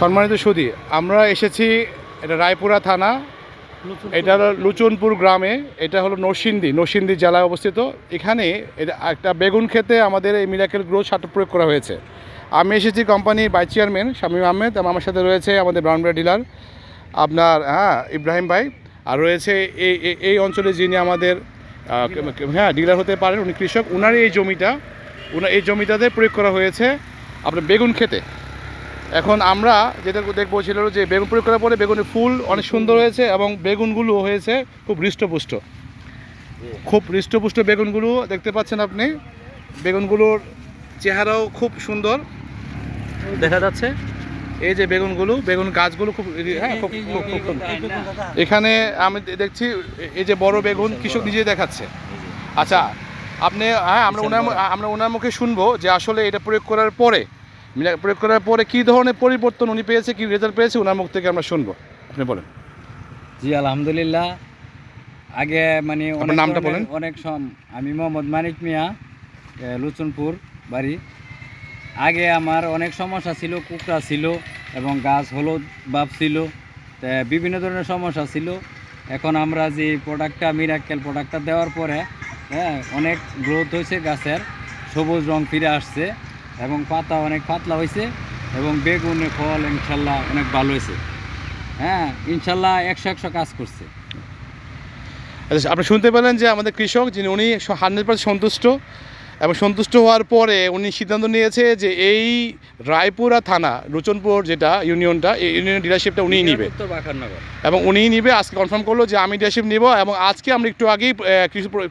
সম্মানিত সুধী, আমরা এসেছি এটা রায়পুরা থানা, এটা হলো লুচনপুর গ্রামে, এটা হলো নরসিংদী জেলায় অবস্থিত। এখানে এটা একটা বেগুন খেতে আমাদের এই মিরাকেল গ্রো সার প্রয়োগ করা হয়েছে। আমি এসেছি কোম্পানির ভাইস চেয়ারম্যান শামীম আহমেদ, এবং আমার সাথে রয়েছে আমাদের ব্রাউনবেড়া ডিলার আপনার ইব্রাহিম ভাই, আর রয়েছে এই এই অঞ্চলে যিনি আমাদের ডিলার হতে পারেন, উনি কৃষক। ওনার এই জমিটাতে প্রয়োগ করা হয়েছে আপনার বেগুন খেতে। এখন আমরা যেটা দেখবো ছিল যে বেগুন প্রয়োগ করার পরে বেগুনের ফুল অনেক সুন্দর হয়েছে এবং বেগুনগুলো হয়েছে খুব হৃষ্টপুষ্ট বেগুনগুলো দেখতে পাচ্ছেন আপনি। বেগুনগুলোর চেহারাও খুব সুন্দর দেখা যাচ্ছে। এই যে বেগুন গাছগুলো খুব এখানে আমি দেখছি এই যে বড় বেগুন কৃষক নিজেই দেখাচ্ছে। আচ্ছা, আপনি আমরা ওনার মুখে শুনবো যে আসলে এটা প্রয়োগ করার পরে কী ধরনের পরিবর্তন উনি পেয়েছে, কী রেজাল্ট পেয়েছে, ওনার মুখ থেকে আমরা শুনবো। আপনি বলেন। জি আলহামদুলিল্লাহ। আগে মানে নামটা বলেন। আমি মোহাম্মদ মানিক মিয়া, লুচনপুর বাড়ি। আগে আমার অনেক সমস্যা ছিল, কুকড়া ছিল এবং গাছ হলুদ ভাব ছিল, বিভিন্ন ধরনের সমস্যা ছিল। এখন আমরা যে মিরাকেল প্রোডাক্টটা দেওয়ার পরে অনেক গ্রোথ হয়েছে, গাছের সবুজ রং ফিরে আসছে এবং পাতা অনেক পাতলা হয়েছে এবং বেগুনের ফল ইনশাল্লাহ অনেক ভালো হয়েছে। ইনশাল্লাহ 100 কাজ করছে। আপনি শুনতে পেলেন যে আমাদের কৃষক যিনি, উনি 100% সন্তুষ্ট, এবং সন্তুষ্ট হওয়ার পরে উনি সিদ্ধান্ত নিয়েছে যে এই রায়পুরা থানা লুচনপুর যেটা ইউনিয়নটা, এই ইউনিয়নের ডিলারশিপটা উনিই নিবে এবং উনিই নিবে। আজকে কনফার্ম করলো যে আমি ডিলারশিপ নিব, এবং আজকে আমরা একটু আগেই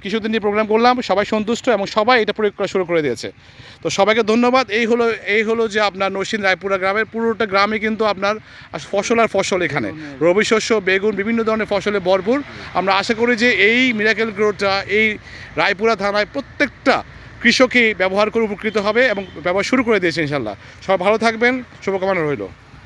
কৃষকদের নিয়ে প্রোগ্রাম করলাম, সবাই সন্তুষ্ট এবং সবাই এটা প্রয়োগ করা শুরু করে দিয়েছে। তো সবাইকে ধন্যবাদ। এই হলো যে আপনার নরসিংদী রায়পুরা গ্রামের পুরোটা গ্রামে কিন্তু আপনার ফসল এখানে রবি শস্য, বেগুন, বিভিন্ন ধরনের ফসলে ভরপুর। আমরা আশা করি যে এই মিরাকেল গ্রোটা এই রায়পুরা থানায় প্রত্যেকটা কৃষকই ব্যবহার করে উপকৃত হবে এবং ব্যবহার শুরু করে দিয়েছে ইনশাল্লাহ। সবাই ভালো থাকবেন, শুভকামনা রইল।